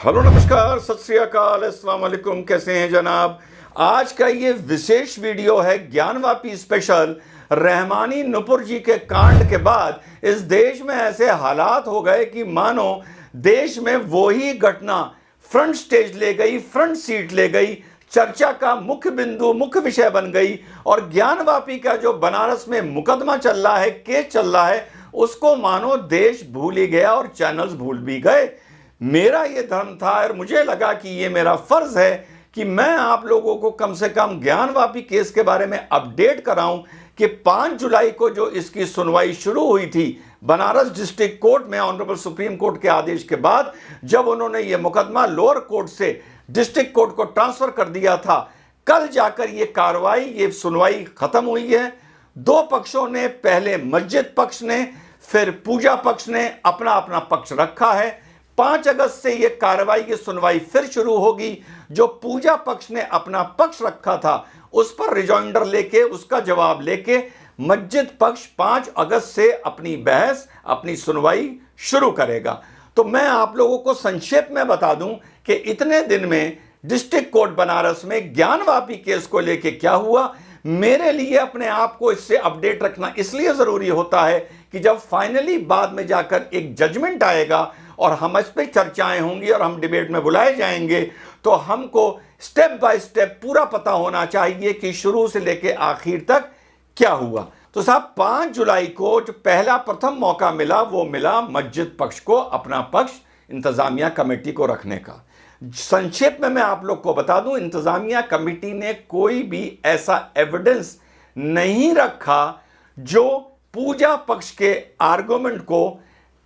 Hello, नमस्कार, सत श्री अकाल, अस्सलाम वालेकुम। कैसे हैं जनाब? आज का ये विशेष वीडियो है ज्ञानवापी स्पेशल। रहमानी नुपुर जी के कांड के बाद इस देश में ऐसे हालात हो गए कि मानो देश में वही घटना फ्रंट स्टेज ले गई, फ्रंट सीट ले गई, चर्चा का मुख्य बिंदु, मुख्य विषय बन गई। और ज्ञानवापी का जो बनारस में मुकदमा चल रहा है, केस चल रहा है, उसको मानो देश भूल ही गया और चैनल्स भूल भी गए। मेरा ये धर्म था और मुझे लगा कि ये मेरा फर्ज है कि मैं आप लोगों को कम से कम ज्ञानवापी केस के बारे में अपडेट कराऊं कि 5 जुलाई को जो इसकी सुनवाई शुरू हुई थी बनारस डिस्ट्रिक्ट कोर्ट में, ऑनरेबल सुप्रीम कोर्ट के आदेश के बाद, जब उन्होंने ये मुकदमा लोअर कोर्ट से डिस्ट्रिक्ट कोर्ट को ट्रांसफर कर दिया था, कल जाकर ये कार्रवाई, ये सुनवाई खत्म हुई है। दो पक्षों ने, पहले मस्जिद पक्ष ने, फिर पूजा पक्ष ने अपना अपना पक्ष रखा है। 5 अगस्त से यह कार्रवाई की सुनवाई फिर शुरू होगी। जो पूजा पक्ष ने अपना पक्ष रखा था उस पर रिजॉइंडर लेके, उसका जवाब लेके मस्जिद पक्ष 5 अगस्त से अपनी बहस, अपनी सुनवाई शुरू करेगा। तो मैं आप लोगों को संक्षेप में बता दूं कि इतने दिन में डिस्ट्रिक्ट कोर्ट बनारस में ज्ञानवापी केस को लेके क्या हुआ। मेरे लिए अपने आप को इससे अपडेट रखना इसलिए जरूरी होता है कि जब फाइनली बाद में जाकर एक जजमेंट आएगा और हम इस पर चर्चाएं होंगी और हम डिबेट में बुलाए जाएंगे, तो हमको स्टेप बाय स्टेप पूरा पता होना चाहिए कि शुरू से लेके आखिर तक क्या हुआ। तो साहब, 5 जुलाई को जो पहला प्रथम मौका मिला वो मिला मस्जिद पक्ष को अपना पक्ष इंतजामिया कमेटी को रखने का। संक्षेप में मैं आप लोग को बता दूं, इंतजामिया कमेटी ने कोई भी ऐसा एविडेंस नहीं रखा जो पूजा पक्ष के आर्गुमेंट को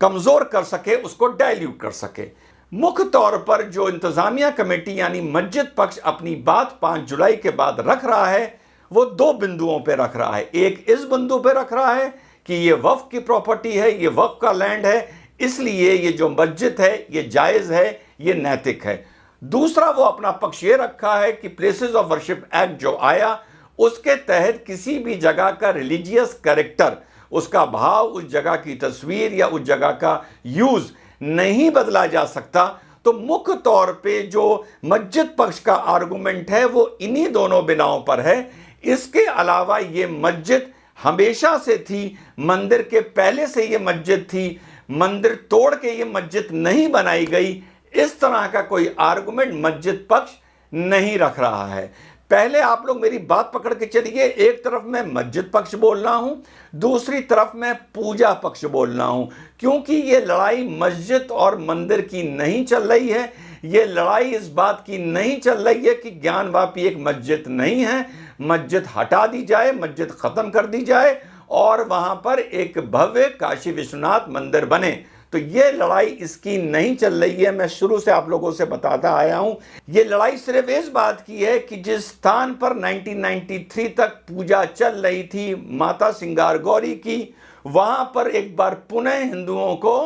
कमजोर कर सके, उसको डाइल्यूट कर सके। मुख्य तौर पर जो इंतजामिया कमेटी यानी मस्जिद पक्ष अपनी बात 5 जुलाई के बाद रख रहा है वो 2 बिंदुओं पे रख रहा है। एक इस बिंदु पे रख रहा है कि ये वक्फ की प्रॉपर्टी है, ये वक्फ का लैंड है, इसलिए ये जो मस्जिद है ये जायज है, ये नैतिक है। दूसरा वो अपना पक्ष ये रखा है कि प्लेसेस ऑफ वर्शिप एक्ट जो आया उसके तहत किसी भी जगह का रिलीजियस कैरेक्टर, उसका भाव, उस जगह की तस्वीर या उस जगह का यूज नहीं बदला जा सकता। तो मुख्य तौर पे जो मस्जिद पक्ष का आर्गुमेंट है वो इन्हीं दोनों बिनाओं पर है। इसके अलावा ये मस्जिद हमेशा से थी, मंदिर के पहले से ये मस्जिद थी, मंदिर तोड़ के ये मस्जिद नहीं बनाई गई, इस तरह का कोई आर्गुमेंट मस्जिद पक्ष नहीं रख रहा है। पहले आप लोग मेरी बात पकड़ के चलिए, एक तरफ मैं मस्जिद पक्ष बोल रहा हूं, दूसरी तरफ मैं पूजा पक्ष बोल रहा हूं, क्योंकि ये लड़ाई मस्जिद और मंदिर की नहीं चल रही है। ये लड़ाई इस बात की नहीं चल रही है कि ज्ञानवापी एक मस्जिद नहीं है, मस्जिद हटा दी जाए, मस्जिद खत्म कर दी जाए और वहां पर एक भव्य काशी विश्वनाथ मंदिर बने। तो ये लड़ाई इसकी नहीं चल रही है। मैं शुरू से आप लोगों से बताता आया हूं, ये लड़ाई सिर्फ इस बात की है कि जिस स्थान पर 1993 तक पूजा चल रही थी माता सिंगार गौरी की, वहां पर एक बार पुनः हिंदुओं को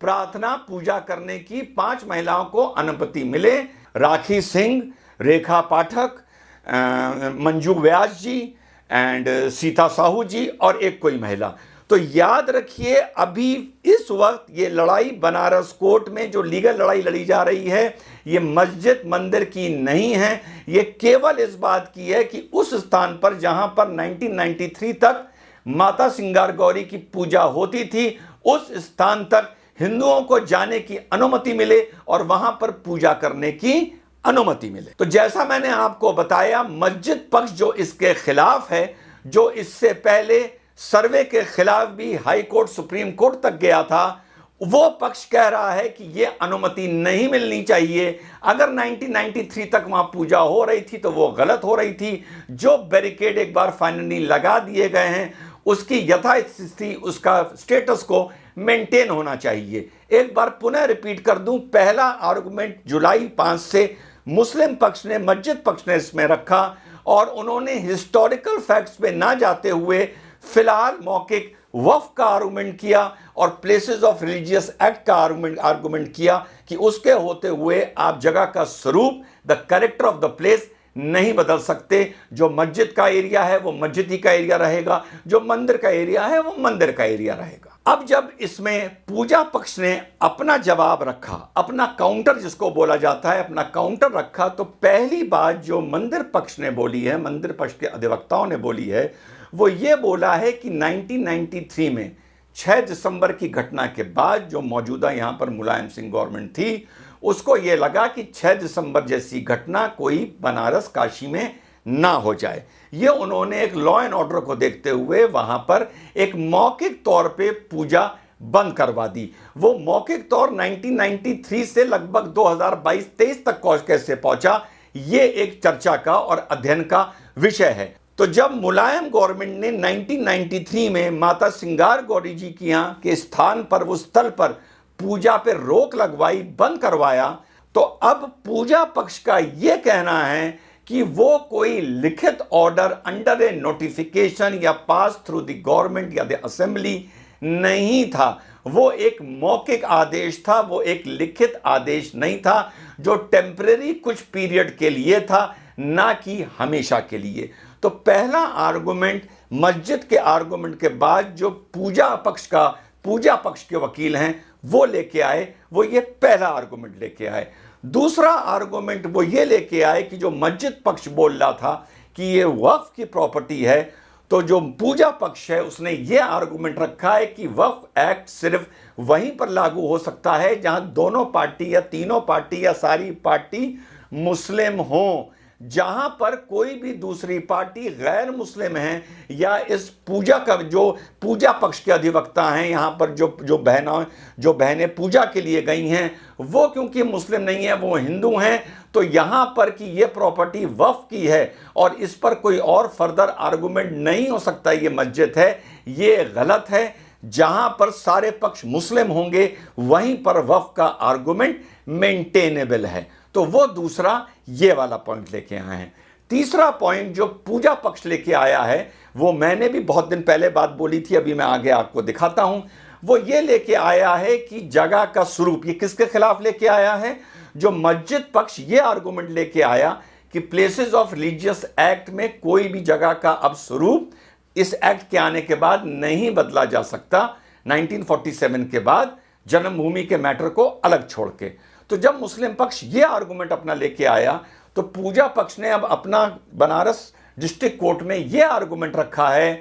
प्रार्थना पूजा करने की 5 महिलाओं को अनुमति मिले। राखी सिंह, रेखा पाठक, मंजू व्यास जी एंड सीता साहू जी और एक कोई महिला। तो याद रखिए, अभी इस वक्त ये लड़ाई बनारस कोर्ट में जो लीगल लड़ाई लड़ी जा रही है ये मस्जिद मंदिर की नहीं है। ये केवल इस बात की है कि उस स्थान पर जहां पर 1993 तक माता सिंगार गौरी की पूजा होती थी, उस स्थान तक हिंदुओं को जाने की अनुमति मिले और वहां पर पूजा करने की अनुमति मिले। तो जैसा मैंने आपको बताया, मस्जिद पक्ष जो इसके खिलाफ है, जो इससे पहले सर्वे के खिलाफ भी हाई कोर्ट, सुप्रीम कोर्ट तक गया था, वो पक्ष कह रहा है कि ये अनुमति नहीं मिलनी चाहिए। अगर 1993 तक वहां पूजा हो रही थी तो वो गलत हो रही थी। जो बैरिकेड एक बार फाइनली लगा दिए गए हैं उसकी यथास्थिति, उसका स्टेटस को मेंटेन होना चाहिए। एक बार पुनः रिपीट कर दूं, पहला आर्गुमेंट जुलाई 5 से मुस्लिम पक्ष ने, मस्जिद पक्ष ने इसमें रखा और उन्होंने हिस्टोरिकल फैक्ट्स पे ना जाते हुए फिलहाल मौखिक वक्फ का आर्गुमेंट किया और प्लेसेस ऑफ रिलीजियस एक्ट का आर्गुमेंट किया कि उसके होते हुए आप जगह का स्वरूप, the character of the place नहीं बदल सकते। जो मस्जिद का एरिया है वो मस्जिद ही का एरिया रहेगा, जो मंदिर का एरिया है वो मंदिर का एरिया रहेगा। अब जब इसमें पूजा पक्ष ने अपना जवाब रखा, अपना काउंटर जिसको बोला जाता है, अपना काउंटर रखा, तो पहली बात जो मंदिर पक्ष ने बोली है, मंदिर पक्ष के अधिवक्ताओं ने बोली है, वो ये बोला है कि 1993 में 6 दिसंबर की घटना के बाद जो मौजूदा यहाँ पर मुलायम सिंह गवर्नमेंट थी, उसको ये लगा कि 6 दिसंबर जैसी घटना कोई बनारस काशी में ना हो जाए। ये उन्होंने एक लॉ एंड ऑर्डर को देखते हुए वहां पर एक मौखिक तौर पे पूजा बंद करवा दी। वो मौखिक तौर 1993 से लगभग 2022-23 तक कैसे पहुंचा, ये एक चर्चा का और अध्ययन का विषय है। तो जब मुलायम गवर्नमेंट ने 1993 में माता सिंगार गौरी जी की यहाँ के स्थान पर, उस स्थल पर पूजा पे रोक लगवाई, बंद करवाया, तो अब पूजा पक्ष का यह कहना है कि वो कोई लिखित ऑर्डर अंडर ए नोटिफिकेशन या पास थ्रू द गवर्नमेंट या द असेंबली नहीं था। वो एक मौखिक आदेश था, वो एक लिखित आदेश नहीं था, जो टेम्परेरी कुछ पीरियड के लिए था, ना कि हमेशा के लिए। तो पहला आर्गुमेंट मस्जिद के आर्गुमेंट के बाद जो पूजा पक्ष के वकील हैं वो लेके आए, वो ये पहला आर्गुमेंट लेके आए। दूसरा आर्गुमेंट वो ये लेके आए कि जो मस्जिद पक्ष बोल रहा था कि ये वक्फ की प्रॉपर्टी है, तो जो पूजा पक्ष है उसने ये आर्गुमेंट रखा है कि वक्फ एक्ट सिर्फ वहीं पर लागू हो सकता है जहां दोनों पार्टी या तीनों पार्टी या सारी पार्टी मुस्लिम हों। जहां पर कोई भी दूसरी पार्टी गैर मुस्लिम है या इस पूजा का जो पूजा पक्ष के अधिवक्ता हैं, यहां पर जो बहनें पूजा के लिए गई हैं, वो क्योंकि मुस्लिम नहीं है, वो हिंदू हैं, तो यहां पर कि ये प्रॉपर्टी वक्फ की है और इस पर कोई और फर्दर आर्गुमेंट नहीं हो सकता, ये मस्जिद है, ये गलत है। जहां पर सारे पक्ष मुस्लिम होंगे वहीं पर वक्फ का आर्गुमेंट मेंटेनेबल है। तो वो दूसरा ये वाला पॉइंट लेके आए हैं। तीसरा पॉइंट जो पूजा पक्ष लेके आया है, वो मैंने भी बहुत दिन पहले बात बोली थी, अभी मैं आगे आपको दिखाता हूं। वो ये लेके आया है कि जगह का स्वरूप, ये किसके खिलाफ लेके आया है? जो मस्जिद पक्ष ये आर्गुमेंट लेके आया कि प्लेसेस ऑफ रिलीजियस एक्ट में कोई भी जगह का अब स्वरूप इस एक्ट के आने के बाद नहीं बदला जा सकता, 1947 के बाद जन्मभूमि के मैटर को अलग छोड़ के। तो जब मुस्लिम पक्ष ये आर्गुमेंट अपना लेके आया, तो पूजा पक्ष ने अब अपना बनारस डिस्ट्रिक्ट कोर्ट में ये आर्गुमेंट रखा है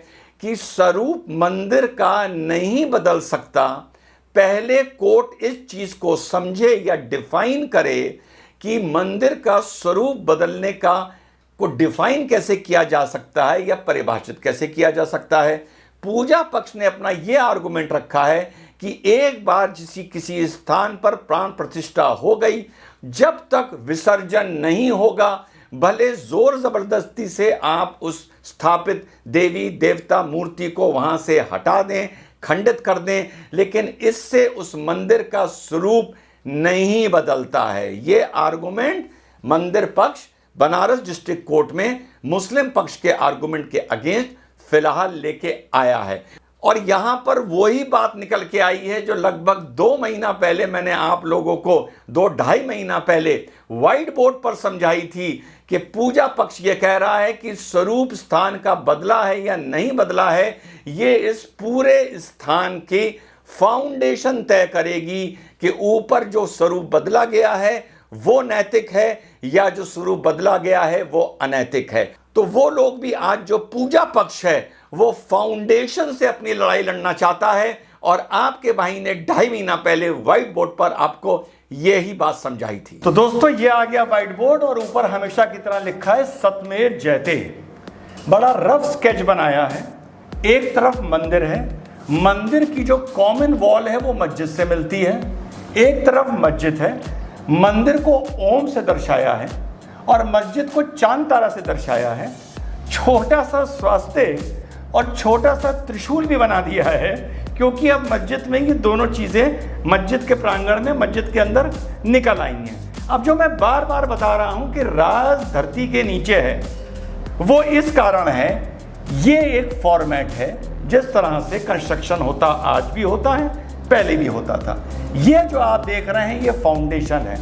कि स्वरूप मंदिर का नहीं बदल सकता। पहले कोर्ट इस चीज को समझे या डिफाइन करे कि मंदिर का स्वरूप बदलने को डिफाइन कैसे किया जा सकता है या परिभाषित कैसे किया जा सकता है। पूजा पक्ष ने अपना यह आर्गुमेंट रखा है कि एक बार किसी स्थान पर प्राण प्रतिष्ठा हो गई, जब तक विसर्जन नहीं होगा, भले जोर जबरदस्ती से आप उस स्थापित देवी देवता मूर्ति को वहां से हटा दें, खंडित कर दें, लेकिन इससे उस मंदिर का स्वरूप नहीं बदलता है। ये आर्गुमेंट मंदिर पक्ष बनारस डिस्ट्रिक्ट कोर्ट में मुस्लिम पक्ष के आर्गुमेंट के अगेंस्ट फिलहाल लेके आया है। और यहां पर वही बात निकल के आई है जो लगभग 2 महीना पहले मैंने आप लोगों को 2-2.5 महीना पहले व्हाइट बोर्ड पर समझाई थी कि पूजा पक्ष ये कह रहा है कि स्वरूप स्थान का बदला है या नहीं बदला है, ये इस पूरे स्थान की फाउंडेशन तय करेगी कि ऊपर जो स्वरूप बदला गया है वो नैतिक है या जो स्वरूप बदला गया है वो अनैतिक है। तो वो लोग भी आज जो पूजा पक्ष है वो फाउंडेशन से अपनी लड़ाई लड़ना चाहता है, और आपके भाई ने 2.5 महीना पहले व्हाइट बोर्ड पर आपको यही बात समझाई थी। तो दोस्तों ये आ गया व्हाइट बोर्ड और ऊपर हमेशा की तरह लिखा है सतमेर जयते। बड़ा रफ स्केच बनाया है। एक तरफ मंदिर है, मंदिर की जो कॉमन वॉल है वो मस्जिद से मिलती है, एक तरफ मस्जिद है, मंदिर को ओम से दर्शाया है और मस्जिद को चांद तारा से दर्शाया है। छोटा सा स्वास्तिक और छोटा सा त्रिशूल भी बना दिया है, क्योंकि अब मस्जिद में ये दोनों चीज़ें मस्जिद के प्रांगण में, मस्जिद के अंदर निकल आई हैं। अब जो मैं बार बार बता रहा हूँ कि राज धरती के नीचे है, वो इस कारण है, ये एक फॉर्मेट है जिस तरह से कंस्ट्रक्शन होता आज भी होता है, पहले भी होता था। ये जो आप देख रहे हैं ये फाउंडेशन है।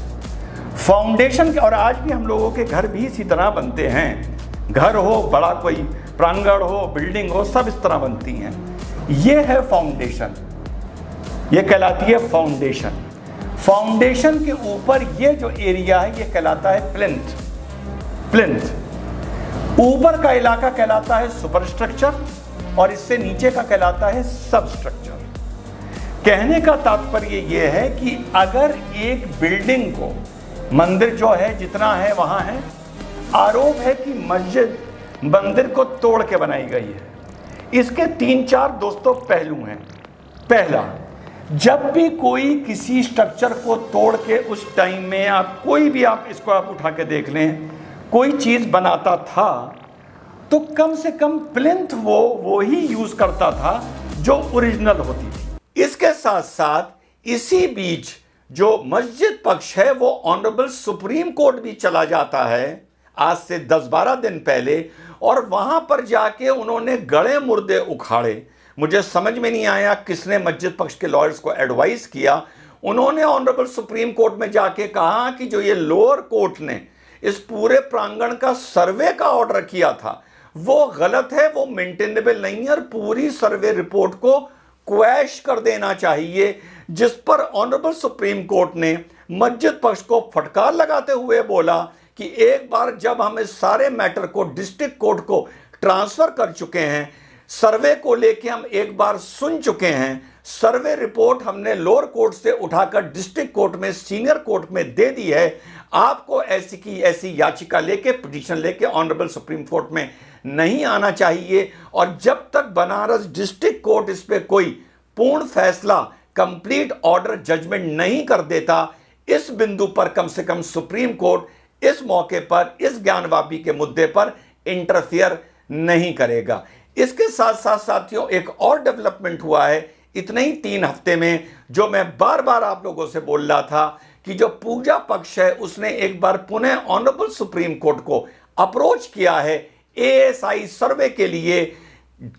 फाउंडेशन के, और आज भी हम लोगों के घर भी इसी तरह बनते हैं, घर हो, बड़ा कोई प्रांगण हो, बिल्डिंग हो, सब इस तरह बनती हैं। ये है फाउंडेशन, ये कहलाती है फाउंडेशन। फाउंडेशन के ऊपर ये जो एरिया है ये कहलाता है प्लिंथ। प्लिंथ ऊपर का इलाका कहलाता है सुपरस्ट्रक्चर और इससे नीचे का कहलाता है सबस्ट्रक्चर। कहने का तात्पर्य यह है कि अगर एक बिल्डिंग को, मंदिर जो है जितना है वहां है, आरोप है कि मस्जिद मंदिर को तोड़ के बनाई गई है। इसके 3-4 दोस्तों पहलू हैं। पहला, जब भी कोई किसी स्ट्रक्चर को तोड़ के उस टाइम में आप कोई भी आप इसको आप उठा के देख लें, कोई चीज बनाता था तो कम से कम प्लिंथ वो ही यूज करता था जो ओरिजिनल होती थी। इसके साथ साथ इसी बीच जो मस्जिद पक्ष है वो ऑनरेबल सुप्रीम कोर्ट भी चला जाता है आज से 10-12 दिन पहले, और वहां पर जाके उन्होंने गड़े मुर्दे उखाड़े। मुझे समझ में नहीं आया किसने मस्जिद पक्ष के लॉयर्स को एडवाइस किया। उन्होंने ऑनरेबल सुप्रीम कोर्ट में जाके कहा कि जो ये लोअर कोर्ट ने इस पूरे प्रांगण का सर्वे का ऑर्डर किया था वो गलत है, वो मेंटेनेबल नहीं है और पूरी सर्वे रिपोर्ट को क्वैश कर देना चाहिए। जिस पर ऑनरेबल सुप्रीम कोर्ट ने मस्जिद पक्ष को फटकार लगाते हुए बोला कि एक बार जब हम इस सारे मैटर को डिस्ट्रिक्ट कोर्ट को ट्रांसफर कर चुके हैं, सर्वे को लेके हम एक बार सुन चुके हैं, सर्वे रिपोर्ट हमने लोअर कोर्ट से उठाकर डिस्ट्रिक्ट कोर्ट में, सीनियर कोर्ट में दे दी है, आपको ऐसी की ऐसी याचिका लेके, पिटीशन लेके ऑनरेबल सुप्रीम कोर्ट में नहीं आना चाहिए। और जब तक बनारस डिस्ट्रिक्ट कोर्ट इस पे कोई पूर्ण फैसला, कंप्लीट ऑर्डर, जजमेंट नहीं कर देता, इस बिंदु पर कम से कम सुप्रीम कोर्ट इस मौके पर इस ज्ञानवापी के मुद्दे पर इंटरफियर नहीं करेगा। इसके साथ साथ साथियों एक और डेवलपमेंट हुआ है इतने ही 3 हफ्ते में, जो मैं बार बार आप लोगों से बोल रहा था कि जो पूजा पक्ष है उसने एक बार पुनः ऑनरेबल सुप्रीम कोर्ट को अप्रोच किया है एएसआई सर्वे के लिए,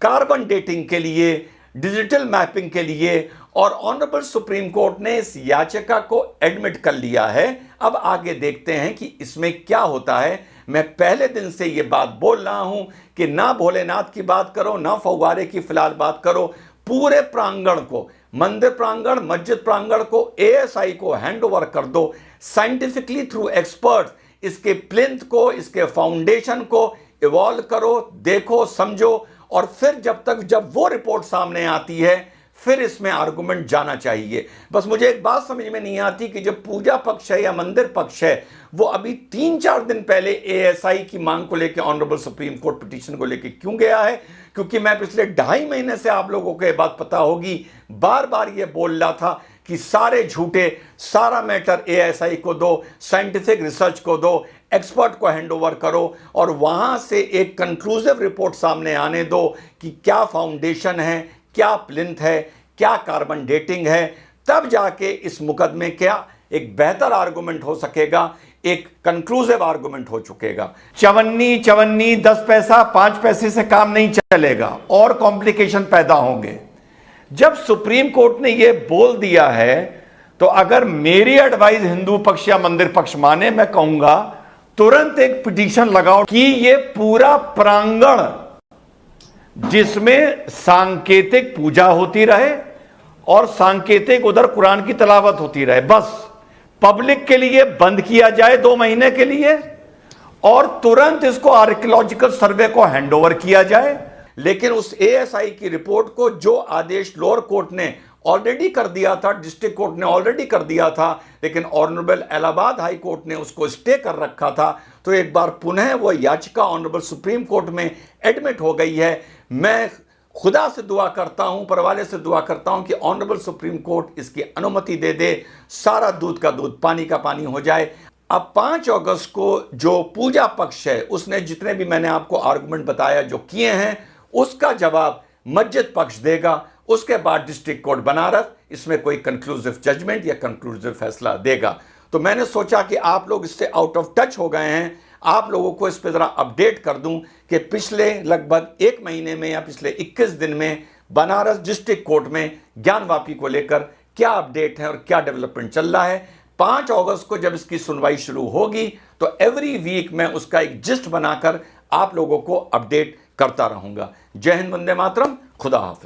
कार्बन डेटिंग के लिए, डिजिटल मैपिंग के लिए, और ऑनरेबल सुप्रीम कोर्ट ने इस याचिका को एडमिट कर लिया है। अब आगे देखते हैं कि इसमें क्या होता है। मैं पहले दिन से यह बात बोल रहा हूं कि ना भोलेनाथ की बात करो, ना फव्वारे की फिलहाल बात करो, पूरे प्रांगण को, मंदिर प्रांगण, मस्जिद प्रांगण को एएसआई को हैंडओवर कर दो साइंटिफिकली थ्रू एक्सपर्ट। इसके प्लिंथ को, इसके फाउंडेशन को इवॉल्व करो, देखो, समझो, और फिर जब वो रिपोर्ट सामने आती है फिर इसमें आर्गुमेंट जाना चाहिए। बस मुझे एक बात समझ में नहीं आती कि जो पूजा पक्ष है या मंदिर पक्ष है वो अभी 3-4 दिन पहले एएसआई की मांग को लेकर ऑनरेबल सुप्रीम कोर्ट पिटीशन को लेकर क्यों गया है। क्योंकि मैं पिछले 2.5 महीने से, आप लोगों को ये बात पता होगी, बार बार ये बोल रहा था कि सारे झूठे, सारा मैटर एएसआई को दो, साइंटिफिक रिसर्च को दो, एक्सपर्ट को हैंडओवर करो और वहां से एक कंक्लूसिव रिपोर्ट सामने आने दो कि क्या फाउंडेशन है, क्या प्लिंथ है, क्या कार्बन डेटिंग है, तब जाके इस मुकदमे क्या एक बेहतर आर्गुमेंट हो सकेगा, एक कंक्लूसिव आर्गुमेंट हो चुकेगा। चवन्नी 10 पैसा 5 पैसे से काम नहीं चलेगा और कॉम्प्लिकेशन पैदा होंगे। जब सुप्रीम कोर्ट ने यह बोल दिया है तो अगर मेरी एडवाइस हिंदू पक्ष या मंदिर पक्ष माने, मैं कहूंगा तुरंत एक पिटीशन लगाओ कि यह पूरा प्रांगण जिसमें सांकेतिक पूजा होती रहे और सांकेतिक उधर कुरान की तलावत होती रहे, बस पब्लिक के लिए बंद किया जाए 2 महीने के लिए और तुरंत इसको आर्कियोलॉजिकल सर्वे को हैंडओवर किया जाए। लेकिन उस एएसआई की रिपोर्ट को जो आदेश लोअर कोर्ट ने ऑलरेडी कर दिया था, डिस्ट्रिक्ट कोर्ट ने ऑलरेडी कर दिया था, लेकिन ऑनरेबल इलाहाबाद हाई कोर्ट ने उसको स्टे कर रखा था, तो एक बार पुनः वो याचिका ऑनरेबल सुप्रीम कोर्ट में एडमिट हो गई है। मैं खुदा से दुआ करता हूं, परवाले से दुआ करता हूं कि ऑनरेबल सुप्रीम कोर्ट इसकी अनुमति दे दे, सारा दूध का दूध, पानी का पानी हो जाए। अब 5 अगस्त को जो पूजा पक्ष है उसने जितने भी मैंने आपको आर्गुमेंट बताया जो किए हैं उसका जवाब मस्जिद पक्ष देगा। उसके बाद डिस्ट्रिक्ट कोर्ट बनारस इसमें कोई कंक्लूसिव जजमेंट या कंक्लूसिव फैसला देगा। तो मैंने सोचा कि आप लोग इससे आउट ऑफ टच हो गए हैं, आप लोगों को इस पर जरा अपडेट कर दूं कि पिछले लगभग 1 महीने में या पिछले 21 दिन में बनारस डिस्ट्रिक्ट कोर्ट में ज्ञानवापी को लेकर क्या अपडेट है और क्या डेवलपमेंट चल रहा है। 5 अगस्त को जब इसकी सुनवाई शुरू होगी तो एवरी वीक मैं उसका एक जिस्ट बनाकर आप लोगों को अपडेट करता रहूंगा। जय हिंद, वंदे मातरम, खुदा हाफिज।